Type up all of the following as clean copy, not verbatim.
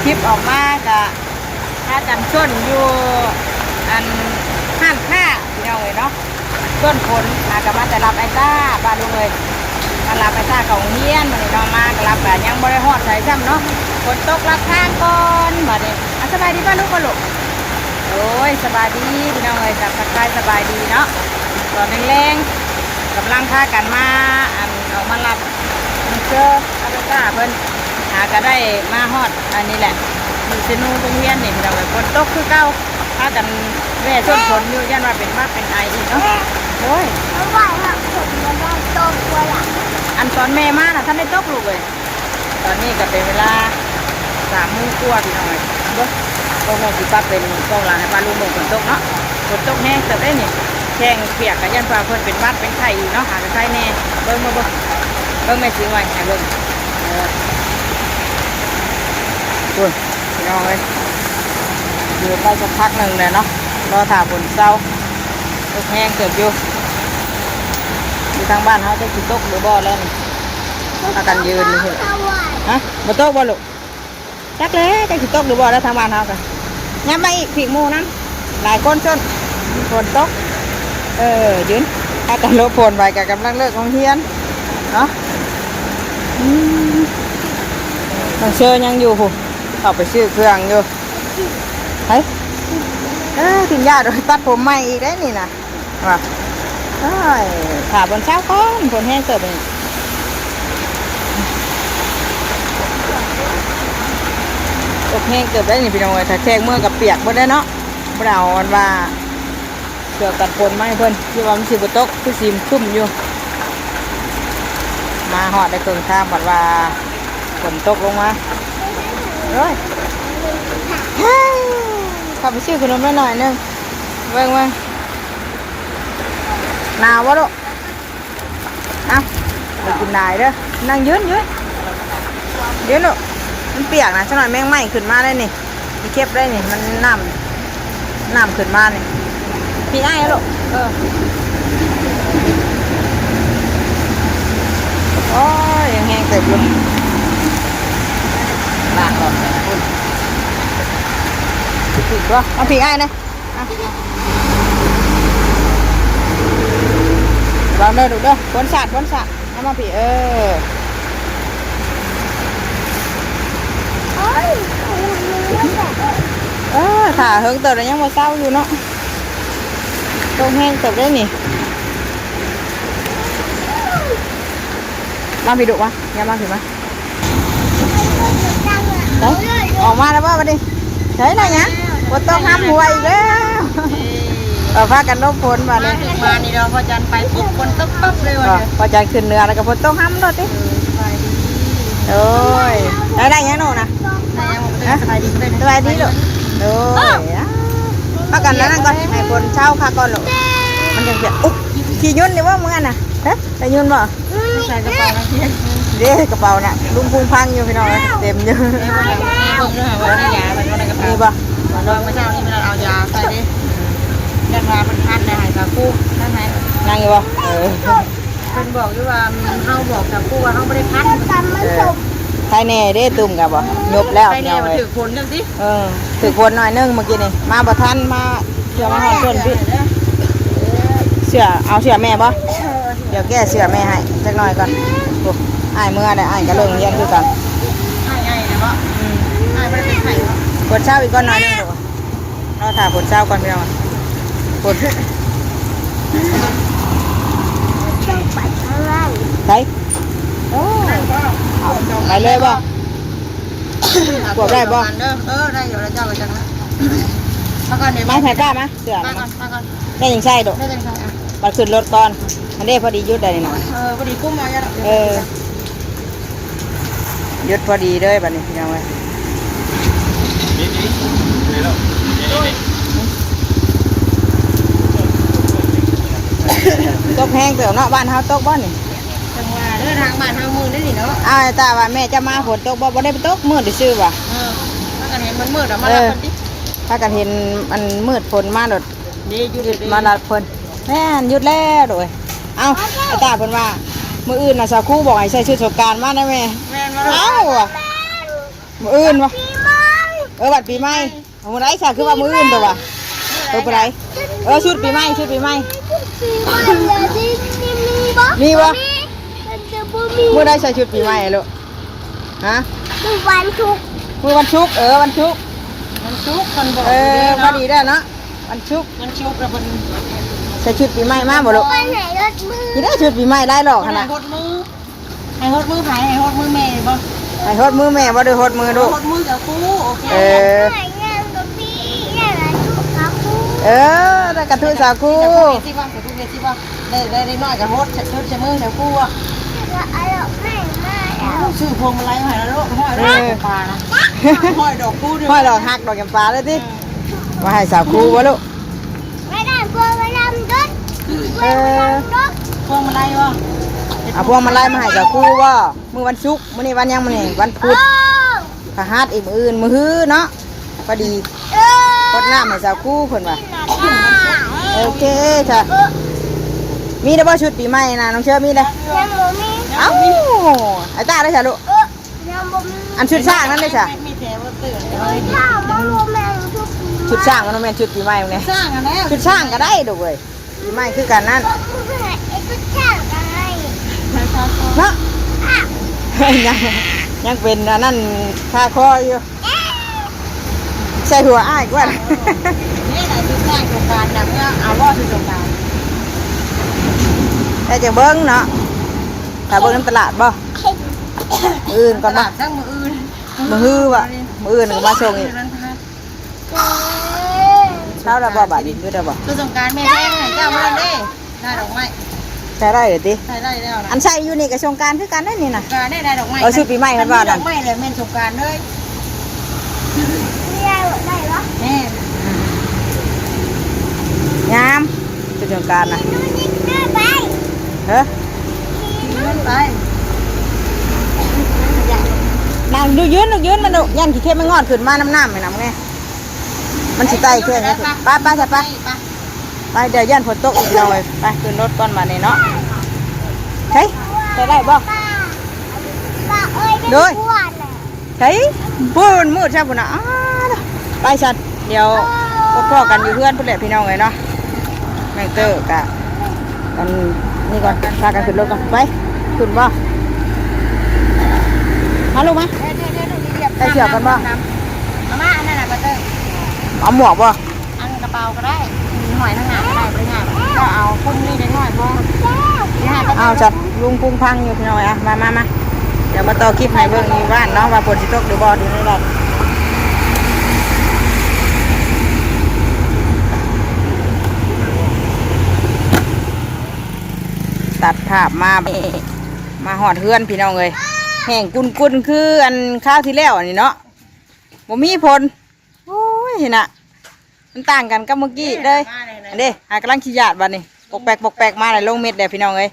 คลิปออกมาก็ถ้าจำช่นอยู่อันห้างค่าพี่น้องเลยเนาะช่วนคนก็มาแต่รับไอ้ต้าบ้านลุงเลยมารับไอ้ต้าของเฮียนมาเนี่ยน้องมาก็รับแบบยังบริหอดใส่ซ้ำเนาะฝนตกรับข้างก่อนมาเนี่ยสบายดีป่ะลูกป่ะลูกโอ้ยสบายดีพี่น้องเลยกับทักทายสบายดีเนาะตอนแรงๆกำลังพากันมาอันออกมารับเจอไอ้ต้าเพิ่นก็ได้มาฮอดอันนี้แหละอยู่เซนูตรงเฮียนนี่พี่น้องเลยฝนตกคือเก่าพากันแว่ส้นฝนอยู่ยันว่าเป็นว่าเป็นไออีกเนาะโอ้ยเพราะว่าผมมันได้โตกว่าอย่างอันตอนแม่มาน่ะท่านได้ตกลูกเลยตอนนี้ก็เป็นเวลา3 โมงกว่าพี่น้อยเบิ้งก็แม่สิป้าเป็นกองหลังให้ป้าลุงเบิ่งฝนตกเนาะฝนตกแห้งเติบได้นี่แข้งเปียกกับยันฟ้าเพิ่นเป็นวัดเป็นไข่อีกเนาะหาเป็นไข่แน่เบิ้งมาเบิ้งแม่สิไว้ให้เบิ้งคุณพี่น้องเลยอยู่ไปสักพักหนึ่งเลยเนาะรอถ่าฝนเศร้าตกแห้งเติบอยู่ทางบ้านเขาจะขี้ตกหรือบ่แล้วนี่พากันยืนนี่เหรอฮะบ่ตกบ่ลูกจักเลยจะขี้ตกหรือบ่แล้วทางบ้านเขากันย้ำไปอีกผีมูน้ำหลายคนชนฝนตกยืนพากันลบฝนไปกับกำลังเลิกของเฮียนเนาะน้องเชอยังอยู่หูเข้าไปซื้อเครื่องอยู่เฮ้ยถึงญาติตัดผมใหม่อีกได้นี่นะว่าขาบนเช้าก้อนฝนแห้งเติบนี่ตกแห้งเติบได้นี่พี่น้องถ้าแข้งเมื่อกับเปียกบ่ได้เนาะเราอันว่าเสือกัดฝนมาให้เพิ่นที่ว่ามันสิบ่ตกคือสิมชุ่มอยู่มาหอดได้เกินข้ามบัดว่าฝนตกลงมาเฮ้ยขับไปซื้อขนมหน่อยนึงเบิ่งมาหนาววะลูกเอาไปกินนายเด้อนั่งยืนลูกมันเปียกนะฉันหน่อยแมงไหม้ขึ้นมาได้นี่มีเก็บได้นี่มันน้ำขึ้นมานี่พี่ไอ้ลูกโอ้ยยังแห้งเต็มอยู่หนักหรอกคุณผิดวะเอาพี่ไอ้นะลองเดินดูเด้อพ้นสาดให้มาพี่ถ่าเฮิงเติบแล้วยังมาเศร้าอยู่เนาะต้มแห้งเติบได้นี่มาพี่ดุวะอย่ามาพี่มาออกมาแล้วว่ามาดิใช่ไหมเนี่ยฝนตกห้ามหัวอีกแล้วพากันลบฝนมาเลยมานี่เราพอจันไปปุ๊บฝนตกปั๊บเลยวันพอจันขึ้นเหนือแล้วก็ฝนตกห้ามรถดิโอ้ยได้ยังโน่นะสบายดีลูกโอ้ยพากันแล้วนั่งก่อนให้ฝนเช้าค่ะก่อนลูกมันยังเสียอุ๊บขี่ยุ่นดิว่ามึงอันน่ะใส่ยุ่นบ่ใส่กระเป๋านะพี่เด้กระเป๋าน่ะลุงพุงพังอยู่พี่น้องเต็มอยู่นี่บ่ลองเมื่อเช้านี้เราเอายาใส่ดิยันมาเป็นพันได้หายกับคู่นั่นไงนั่งอยู่บ่เป็นบอกอยู่ว่าเขาบอกกับคู่ว่าเขาไม่ได้พันใครแน่ได้ตุ่มกับบ่ยบแล้วใครแน่มาถือคนจังสิถือคนหน่อยนึงเมื่อกี้นี่มาบ่ทันมาเชื่อมาห้องชนพี่เชื่อเอาเชื่อแม่บ่เดี๋ยวแก้เชื่อแม่ให้สักหน่อยก่อนอ้ายเมื่อได้อ้ายก็เริ่มเรียนคือกันอ้ายนะบ่อ้ายไม่ได้เป็นไข่ฝนเช้าอีกก้อนน้อยนึงลูกเราถ่าฝนเช้าก่อนพี่น้องฝนไปอะไร ไปไปเลยบ่กวบได้บ่ได้อยู่แล้วเจ้าไปจังนะมาถ่ายกล้ามาเสือได้ยังใช่ดูมาขึ้นรถก่อนอันนี้พอดียุดได้หน่อยพอดีกุ้มมายุดพอดีเลยบัดนี้พี่น้องเลยตกแห้งเติมเนาะบ้านเฮาตกบ่นี่จังหวะเดินทางบ้านเฮามืดได้สิเนาะตาว่าแม่จะมาฝนตกบ่ได้ไปตกมืดได้ซื่อว่ะถ้ากันเห็นมันมืดออกมาแล้วคนที่ถ้ากันเห็นมันมืดฝนมาโดดมาลัดฝนแม่นหยุดแล้วโดยตาเพิ่นว่ามื้ออื่นน่ะสาวครูบอกให้ใส่ชุดสงกรานต์มาได้แม่เอ้ามื้ออื่นวะ บัตรปีใหม่มื้อไหนซะคือว่ามื้ออื่นตัววะไปไหนชุดปีใหม่ชุดปีใหม่ ปีใหม่เลยที่มีบ่มันจะบ่มี มื้อใดใส่ชุดปีใหม่ลูกฮะ คือวันทุก มื้อวันศุกร์วันศุกร์ มันชุกมันบอก พอดีได้เนาะวันศุกร์ มันชุกแล้วมัน ใส่ชุดปีใหม่มาบ่ลูก วันไหนรถมือ นี่ได้ชุดปีใหม่ได้หรอกข ให้ นาด หดมือให้หดมือไผ่ให้หดมือแม่บ่ ให้ฮดมือแม่บ่ได้ฮดมือลูก หดมือกับกูโอเค ไหนงานกับพี่เนี่ยนะทุกครับกู ได้กระทุ้สาคู สิบ่กับทุกเวทีบ่ได้น้อยกับหดชุดจะมือกับกูอ่ะ แล้วเอาดอกไม้มาแล้ว ชื่อพวงมาลัยให้แล้วลูกห้อยดอกปลานะห้อยดอกกูด้วย ห้อยดอกหักดอกจำปาเลยติมาให้สาคูบ่ลูก ไม่ได้พวงมาลัยรถรถ พวงมาลัยบ่ เอาพวงมาลัยมาให้สาคูบ่มื้อวันศุกร์มื้อนี้วันหยังมื้อนี้วันพุธพฤหัสอีกมื้ออื่นมื้อฮื้อเนาะพอดีกดน้ำให้สาคูเพิ่นว่าโอเคจ้ะมีได้บ่ชุดปีใหม่นะน้องเชื่อมีได้ ยังบ่มี เอ้าไอ้ตาได้จ้ะลูก ยังบ่มี อันชุดสร้างนั่นได้จ้ะ มีแต่ว่าตื่น ข้าวมันรวมแมงทุกปี ชุดสร้างมันแม่นชุดปีใหม่เนี่ย สร้างอันแล้ว ชุดสร้างก็ได้ดูเว้ยปีใหม่คือกันนั่น ไอ้ทุกข้าวอะไร เนาะ ยังเป็นอันนั่นคาคออยู่ใส่หัวอ้ายกว่า นี่แหละชุดสร้างโครงการนะเมื่อเอาว่าชุดโครงการ แต่จะเบิ้งเนาะถ้าเบิ้งในตลาดบ่อื่นก่อน ต บ่ ลาดช่างมืออื่น มือฮื้อว่ะมืออื่นก็มาส่งอีกเช้าแล้วบ่บาดนี้คือได้บ่ ชุดโครงการแม่แม่เจ้ามาเด้ได้ดอกไม้ ใช้ได้เด้ติ ใส่ได้แล้วนะ อันใส่อยู่นี่ก็สงกรานต์คือกันได้นี่น่ะ การได้ดอกไม้ ชุดปีใหม่เพิ่นว่านั่น ดอกไม้เลยแม่นสงการเลย ได้ได้เหรอ แม่ งามชุดสงกรานต์น่ะ ดูนี่ได้ไป เฮ้อ มันไป นางดูยืนมันดูยันขี้เข้มมันงอดขึ้นมาน้ำๆแม่น้ำไงมันสิไต่แค่นี้ไปใช่ไปไปเดี๋ยวยันฝนตกอีกแล้วไปขึ้นรถก่อนมานี่เนาะเฮ้ยไปได้บ่ ป้าเอ้ยเป็นอ้วนน่ะ เฮ้ยพูดมืดใช่ปุ่นอ่ะไปสัตว์เดี๋ยวพ่อกันอยู่เพื่อนพุ่นแหละพี่น้องเลยเนาะแม่งเตอร์กะกันนี่ก่อนพากันขึ้นรถก่อนไปขึ้นบ่มาลูกมั้ยไปเที่ยวกันบ่ มาม่าอันนั้นน่ะบัตเตอร์ เอาหมวกบ่ อันกระเป๋าก็ได้หน่อยทั้งหน้าก็ได้บริหารก็เอาคุ้มนี่ได้หน่อยพอ เอาจัดลุงพุงพังอยู่พี่น้องอ่ะมาเดี๋ยวมาต่อคลิปให้เบิ่งในบ้านเนาะว่าฝนสิตกหรือบ่ดูนี่แหละตัดภาพมาหอดเฮือนพี่น้องเลยแห่งกุนคืออันข้าวที่แล้วอันนี้เนาะบ่มีผลโอ้ยน่ะมันต่างกันกับเมื่อกี้เลยอันนี้หากำลังขี้ยาดบัดนี้ปกแปลกมาเลยลงเม็ดเด้อพี่น้องเลย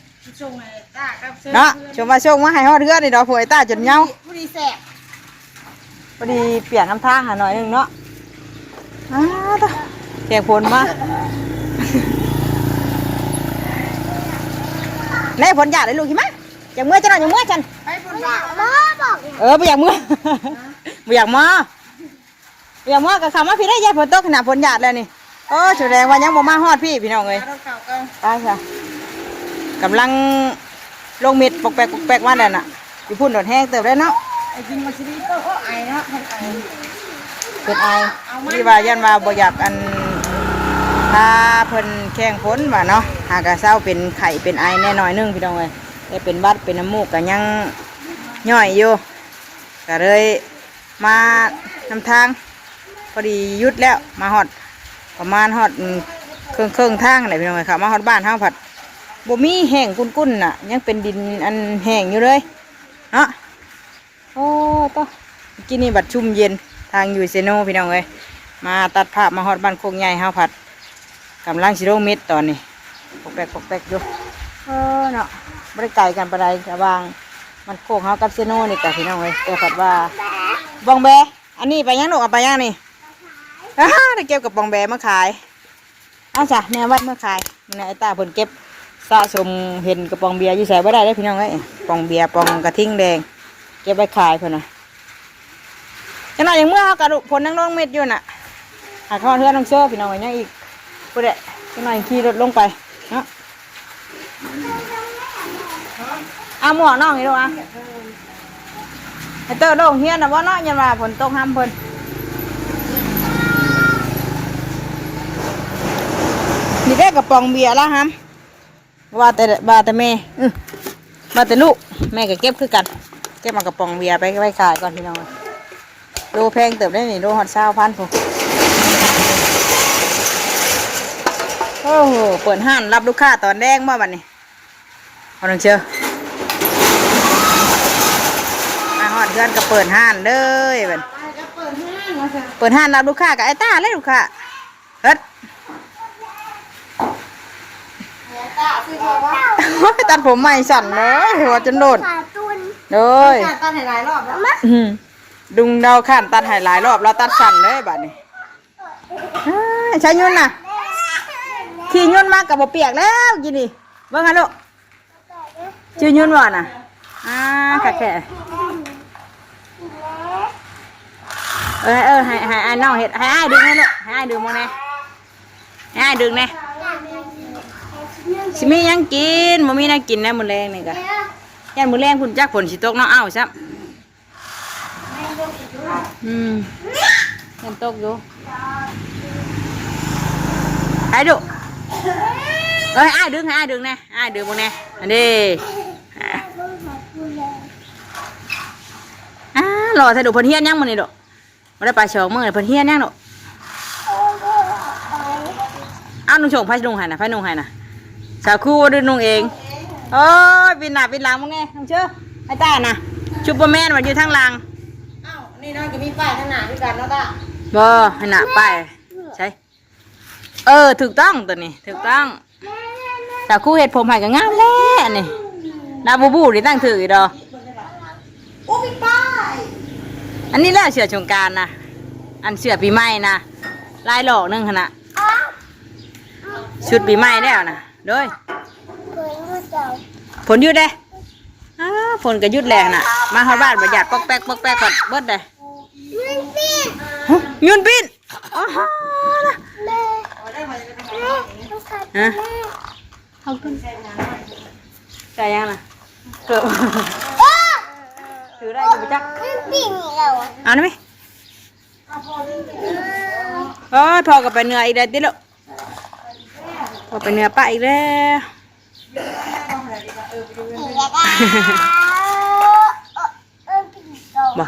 เนาะชมมาส่งมาให้ฮอดเฮือนนี่ดอกผัวไอ้ตาจนเหงา ผู้ดีแสบ พอดีเปลี่ยนน้ำทางหาหน่อยหนึงเนาะเสียงฝนมาในฝนหยาดเลยลูกใช่ไหมอย่างเมื่อจะนอนอย่างเมื่อฉัน ไปบุญบาป พ่อบอก ไม่อยากเมื่อ ไม่อยากมาอยากมากับคำว่าพี่ได้ยายฝนตกขนาดฝนหยาดแล้วนี่โอ้แสดงว่ายังบ่มาฮอดพี่พี่น้องเลย รถเก่ากัน ไปค่ะกำลังลงเม็ดปกแปกมาแล้วน่ะอยู่พุ่นโดดแห้งเติบได้เนาะ ไอ้จริงมันสิก็ไอ้นะไอ้ เป็นไอที่ว่ายันว่าบ่อยากอันพาเพิ่นแข่งพ้นว่าเนาะหากะเศร้าเป็นไข่เป็นไอแน่น้อยนึงพี่น้องเลยได้เป็นบัดเป็นน้ำมูกก็ยังย่อยอยู่ก็เลยมานำทางพอดีหยุดแล้วมาฮอดประมาณฮอดเครื่องทางไหนพี่น้องเลยค่ะมาฮอดบ้านเฮาผัดบ่มีแห้งกุ้นๆน่ะยังเป็นดินอันแห้งอยู่เลยเนาะโอ้ต่อกินนี่บัดชุ่มเย็นทางอยู่เซโนพี่น้องเอ้ยมาตัดภาพมาฮอดบ้านโคกใหญ่เฮาผัดกำลังสิโรเม็ดตอนนี้ปกแปกอยู่เนาะบ่ได้ไกลกันปานใดกะวางมันโคกเฮากับเซโนนี่กะพี่น้องเอ้ยแต่ผัดว่าบองแบอันนี้ไปยังลูกเอาไปยังนี่ได้เก็บกับบองแบมาขายเอาจ้ะแนววัดมาขายมันไอ้ตาเพิ่นเก็บสะสมเห็นกระป๋องเบียร์อยู่ใส่บ่ได้พี่น้องเอ้ยปองเบียร์ปองกระทิ่งแดงเก็บไปขายเพิ่นน่ะ จังหน่อยอย่างเมื่อเขากระดูกผลนั่งลงเม็ดอยู่น่ะหาข้าวเทือนน้องเชื่อพี่น้องอย่างอีกพูดเลยจังหน่อยขี่รถลงไปเนาะเอาหมวกน้องนี่ดูอ่ะไอเตอร์โดงเฮียนนะว่าน้อยยันว่าฝนตกห้ามเพิ่นนี่ได้กระป๋องเบียร์แล้วฮัมว่าแต่แม่ว่าแต่ลูกแม่ก็เก็บคือกันเก็บมากระป๋องเบียร์ไปไว้ขายก่อนพี่น้องดูแพงเติบได้นี่ดูฮอต20,000ผมโอ้โหเปิดห้านรับลูกค้าตอนแดงบ่บัดนี้เอาหนังเชื่อมาฮอดเพื่อนก็เปิดห้านเลยบัดเปิดห้านรับลูกค้ากับไอ้ต้าเลยลูกค้าเฮ็ดตัดผมใหม่สั่นเลยหัวจนโดดเลยตัดหลายรอบแล้วดุงเดาขั้นตัดหลายรอบเราตัดสั่นเลยบัดนี้ใช้ยุ่นน่ะขี่ยุ่นมากกับบ่เปียกแล้วกินดิเบิ่งฮะลูกชื่อยุ่นว่าน่ะค่ะแค่ให้ไอ้น้องเห็ดให้ไอ้ดึงให้ลูกให้ไอ้ดึงมาแน่ให้ไอ้ดึงแน่สิมียังกินบ่มีน่ากินนะมื้อแรงนี่ก็ยันมื้อแรงพุ่นจักฝนสิตกเนาะเอ้าซับยังตกอยู่ไอ้ดุให้ไอ้ดึงให้ไอ้ดึงแน่ไอ้ดึงบ่แน่อันนี้รอถ้าดูเพิ่นเฮียนยังมื้อนี้ดอกบ่ได้ไป2 มื้อเพิ่นเฮียนยังดอกนุ่งชงไผนุ่งให้น่ะไผนุ่งให้น่ะสาวคู่ด้วยนุ่งเองโอ้ยปินหน้าปินหลังมึงไงน้องเชื่อไอ้ต้าน่ะซูเปอร์แมนมันอยู่ทางหลังอ้าวนี่น้องจะมีป้ายทางหน้าด้วยกันเนาะต้าบ่ให้หน้าป้ายใช่ถูกต้องตัวนี้ถูกต้องสาวคู่เห็ดผมให้ก็งามแล้วนี่ดาบูบูนี่ตั้งถืออีดอโอ้มีป้ายอันนี้แหละเสือสงกรานต์นะอันเสือปีใหม่นะลายหลอกนึงขนาดชุดปีใหม่แล้วนะโดยฝนหยุดเลยฝนก็หยุดแรงน่ะมาเข้าบ้านประหยัดปอกแป๊กก่อนเบิดเลยยืนปีนเอาขึ้นใส่ยังน่ะเกือบถือได้อยู่จักเอาได้ไหมพอกับไปเหนื่อยอีกแล้วติลูกพอไปเหนื่อยป้าอีกแล้วบ่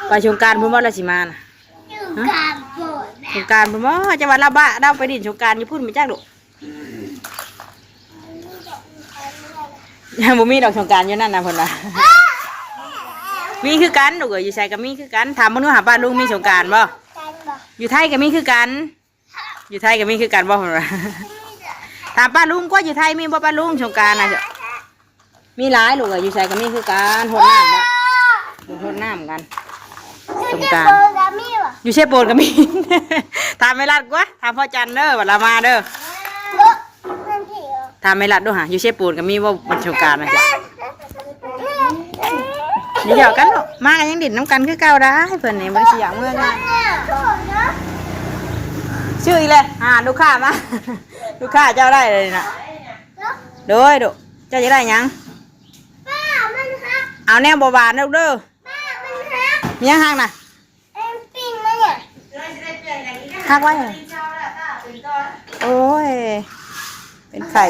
ไปชงการพุ่มว่าเราสิมาน่ะชงการพุ่มว่าจะวันละบ้าเราไปดินชงการอยู่พุ่นไม่จักลูกยังบ่มีดอกชงการอยู่นั่นนะเพิ่นว่ามีคือกันลูกเอ้ยอยู่ไสก็มีคือกันถามมื้อหาป้าลุงมีชงการบ่อยู่ไทยก็มีคือกันอยู่ไทยก็มีคือกันบ่เพิ่นว่าถามป้าลุงก็อยู่ไทยมีบ่ป้าลุงชงการน่ะมีหลายลูกเอ้ยอยู่ไสก็มีคือกันโหดน้ำนะโหดน้ำกันชงการอยู่เชฟโปนก็มีถามไม่รัดกว่าถามพ่อจันเด้อบัดละมาเด้อถามไม่รัดด้วยฮะอยู่เชฟโปนก็มีว่าวันชงการนะจ๊ะเดี๋ยวกันลูกมากันยังดิ่นน้ำกันคือเก่าได้เพื่อนนี่บริษัทเมื่อไงชื่ออีเลยลูกค้ามาลูกค้าเจ้าได้เลยนะดูเจ้าจะได้ยังเอาแนวบวานลูกเด้อมียังห่างน่ะหักไว้เหรอโอ้ยเป็นไข่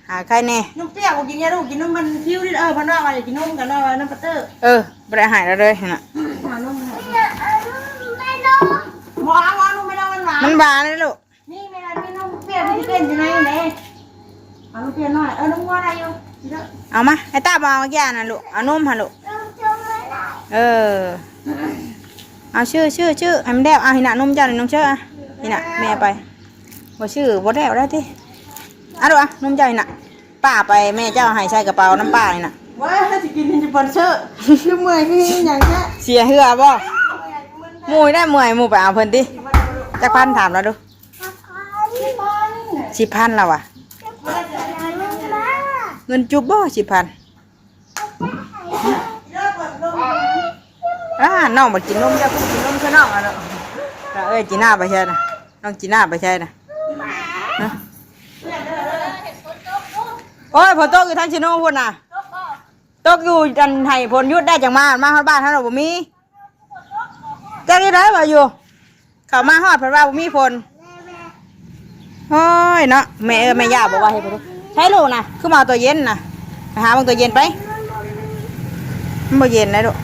หาไข่แน่นุ่มเปรี้ยวกินเนี่ยลูกกินนุ่มมันคิ้วนิดพันว่ามาอยากกินนุ่มกันว่าน้ำปัตเตอร์ไม่ได้หายแล้วเลยน่ะนุ่มหวานนุ่มไม่ได้มันหวานเลยลูกนี่ไม่ได้ไม่นุ่มเปรี้ยวที่เป็นยังไงเนี่ยเอาลูกเปรี้ยวหน่อยนุ่มว่าอะไรอยู่เอามาไอ้ตาบอลเมื่อกี้น่ะลูกเอานุ่มฮะลูกเอาชื่อให้มันแดวเอาหินะนุ่มเจ้าหน่อยน้องเชื่อหินะแม่ไปบ่ชื่อบ่แดวได้ที่ดูนุ่มเจ้าหินะป้าไปแม่เจ้าให้ใส่กระเป๋าน้ำป้านี่นะว้าจะกินเป็นสปอนเซอร์คือเมื่อยคืออย่างนี้เสียเหือบ่มวยได้เมื่อยมูไปเอาเพิ่นดิจักพันถามเราดู10,000แล้ววะเงินจุบบ่10,000 น้องมากินนมจะกินนมคือน้องอ่ะเนาะเอ้ยจีน่าไปใช่นะน้องจีน่าไปใช่นะโอ้ยฝนตกอยู่ทางชิโน่พุ่นน่ะตกอยู่จันไห้ฝนยุดได้จังมาฮอดบ้านท่านเราบ่มีจังได้ไรมาอยู่เข้ามาฮอดเพราะว่าบ่มีฝนโอ้ยเนาะแม่ย่าบอกว่าให้ไปดูใช้ลูกนะคือมาตัวเย็นนะไปหาบางตัวเย็นไปมันบ่เย็นนะลูก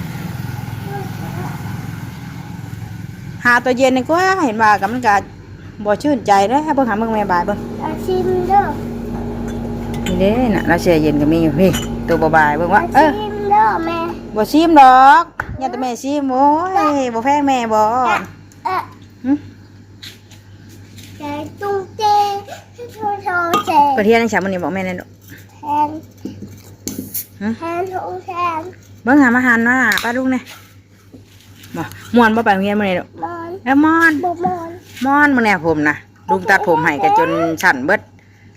หาตัวเย็นนี่ก็เห็นว่ากับมันก็บ่ชื่นใจเด้อเบิ่งหาเบิ่งแม่บายเบิ่ง ชิมเด้อ นี่เด้น่ะเราเสียเย็นก็มีอยู่พี่ตัวบ่บายเบิ่งว่าชิมเด้อแม่ บ่ชิมดอกอย่าแต่แม่ชิมโอ้ยบ่แพงแม่บ่ใจตุ้งเจโชว์เจ ประเทศนั้นฉามื้อนี้บอกแม่แน่ดอก แทนทุ่งแทน เบิ่งหามาหันว่าป้าลุงเนี่ยบ่ม่วนบ่ไปโรงเรียนมื้อนี้ดอก มอน แล้วม่อน บุกมอน ม่อนมื้อนี้ผมนะลุงตัดผมให้กันจนสั่นเบิด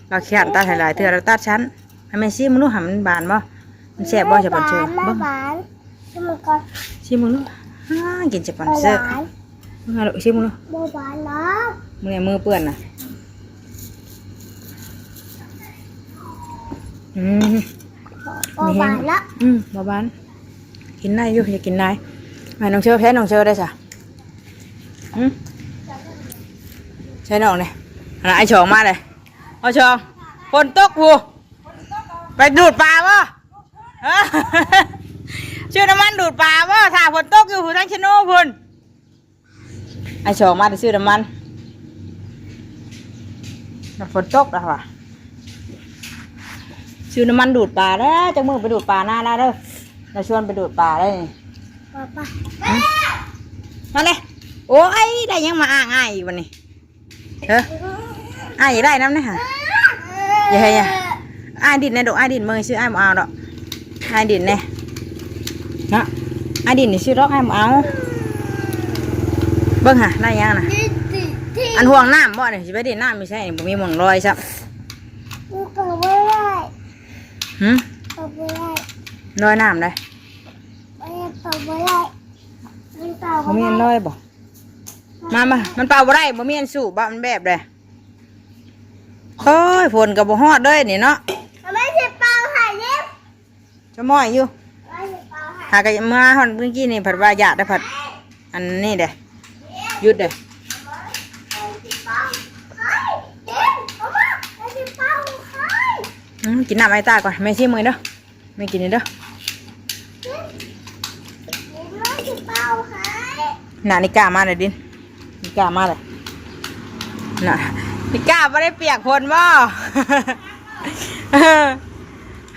เราเขียนตัดให้หลายเทื่อเราตัดชั้นให้แม่ซิมึงรู้หามันบานบ่มันแซ่บบ่จะปอนเซอร์เบิ่ง หวานชิมก่อน ซิมึงรู้กินจะปอนเซอร์มึงเอาลูกซิมึงรู้ หวานเนาะ มื้อนี้มือเปื้อนน่ะหวานละ บ่บานกินได้อยู่อย่ากินได้ให้น้องเชอแพ้น้องเชอได้จ้ะใช่น้องเนี่ยไอ้ชองมาเลยเอาชองฝนตกหูไปดูดปลาบ่ชื่อน้ำมันดูดปลาบ่ถ้าฝนตกอยู่หูทั้งชะโนพุ่นไอ้ชองมาได้ซื้อน้ำมันฝนตกแล้วว่ะชื่อน้ำมันดูดปลาแล้วจะมือไปดูดปลาหน้าแล้วเด้อเราชวนไปดูดปลาได้มาเลยโอ้ยได้ยังมาอ้างอีกวันนี้อ้ายได้น้ำเนี่ยค่ะอย่าให้อ้ายดินในดอกอ้ายดินเมื่อซื้ออ้ายมาเอาดอกอ้ายดินเนี่ยนะอ้ายดินนี่ซื้อดอกอ้ายมาเอาเบิ้งค่ะได้ยังนะอันห่วงน้ำบ่เนี่ยสิไปดินน้ำไม่ใช่ผมมีหม่องลอยซับ เปิดไม่ได้ เปิดไม่ได้ ลอยน้ำได้ เปิดไม่ได้ผมมีอันลอยบ่มันเป่าบ่ได้บ่มีอันสูบบ่มันแบบเลยโอ้ยฝนกับบ่ฮอดเลยนี่เนาะ ไม่ใช่เป่าหายเย็บ จะม้อยอยู่ ไม่ใช่เป่าหาย หากะมาฮอดเมื่อกี้นี่ผัดว่าหยาดได้ผัดอันนี้เด้หยุดเด้ กินน้ำไอ้ตาก่อนแม่ชิมมือเด้อแม่กินนี่เด้อน่ะนี่กล้ามาเลยดินนี่กล้ามาเลยน่ะนี่กล้าไม่ได้เปียกฝนบ่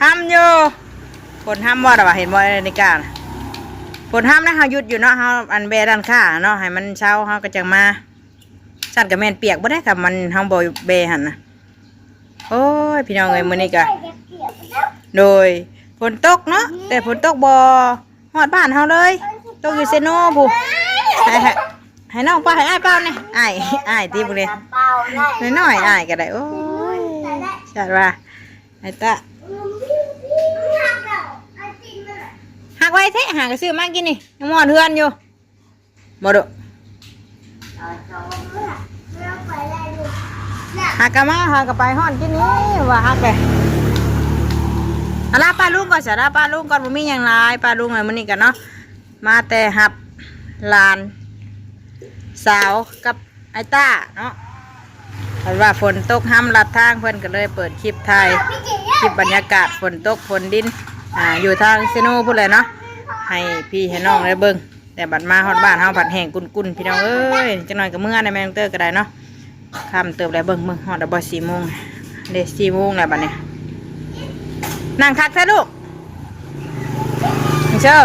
ห้ามอยู่ฝนห้ามบ่แต่ว่าเห็นบ่นี่กล้านะฝนห้ามนะเฮาหยุดอยู่เนาะเฮาอันเบด้านข้าเนาะให้มันเช้าเฮาก็จังมาสั่นกับแม่นเปียกบ่ได้กับมันเฮาบ่เบหันนะโอ้ยพี่น้องเอ้ยมื้อนี้ก็โดยฝนตกเนาะแต่ฝนตกบ่ฮอดบ้านเฮาเลยตกอยู่เซโนผู้ให้น้องป้าให้อ้ายเป้านี่อ้ายตีบุเลยน้อยๆอ้ายก็ได้โอ้ยชัดว่าไอ้ตาหักไว้แท้หากระซื้อมากินนี่ยังมอดเฮือนอยู่บ่ดุหากะมาหากะไปฮ้อนกินนี่ว่าหักเลยเอาล่ะป้าลุงก่อนเสียละป้าลุงก่อนบ่มีหยังหลายป้าลุงเอ้ยมื้อนี้กันเนาะมาแต่หับหลานสาวกับไอ้ต้าเนาะเพราะว่าฝนตกห้ำลัดทางเพิ่นก็เลยเปิดคลิปไทยคลิปบรรยากาศฝนตกฝนดินอยู่ทางเซโนพูดเลยเนาะให้พี่ให้น้องได้เบิ่งแต่บัดมาฮอดบ้านเฮาผัดแห้งกุนๆพี่น้องเอ้ยจังหน่อยก็เมื่อในแมงเตอร์ก็ได้เนาะค่ำเติบได้เบิ่งมึงฮอดบ่4 โมงเด้4 โมงแล้วบัดนี้นั่งคักซะลูกเชื่อ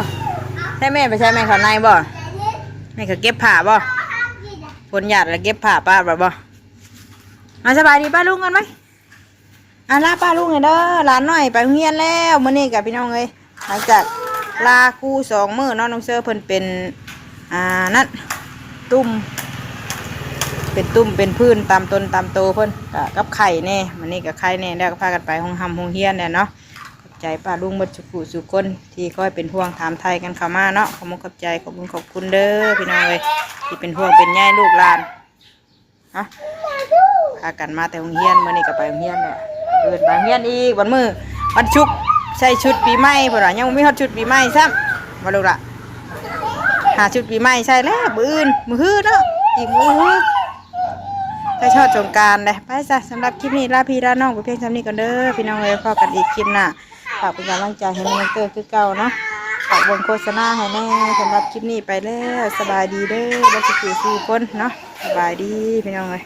ใช่แม่ไปใช่แม่เขาในบ่แม่เขาเก็บผ้าบ่ฝนหยาดแล้วเก็บผ้าป้าบ่มาสบายดีป้าลุงกันไหมลาป้าลุงเด้อหลานน้อยไปโรงเรียนแล้วมื้อนี้กับพี่น้องเอ้ยหลังจากลาครู2 มื้อน้องเซอร์เพิ่นเป็นนั่นตุ่มเป็นตุ่มเป็นพื้นตามต้นตามโตเพิ่นกับไข่แน่มื้อนี้กับไข่แน่แล้วก็พากันไปห้องเฮียนแน่เนาะ ใจป้าลุงหมดสุขุสุคนที่คอยเป็นห่วงถามไทยกันเข้ามาเนาะขอบคุณขอบใจขอบคุณขอบคุณเด้อพี่น้องเลยที่เป็นห่วงเป็นใยลูกหลานฮะพากันมาแต่โรงเรียนมื้อนี้ก็ไปโรงเรียนเนี่ยเดินไปโรงเรียนอีกวันมื้อวันชุกใส่ชุดปีใหม่พุ่นน่ะยังบ่มีฮอดชุดปีใหม่ซ้ำมาลูกล่ะหาชุดปีใหม่ใส่แล้วมื้ออื่นมื้อฮื้อเนาะอีกมื้อฮื้อไปชอบสงกรานต์เลยไปซะสำหรับคลิปนี้ลาพี่ลาน้องไปเพียงเท่านี้ก่อนเด้อพี่น้องเอ้ยพบกันอีกคลิปหน้าฝากเป็นกำลังใจให้น้องเตอร์คือเก่าเนาะฝากบนโฆษณาให้แน่สำหรับคลิปนี้ไปแล้วสบายดีเด้อบ่สิกี่คนเนาะสบายดีพี่น้องเอ้ย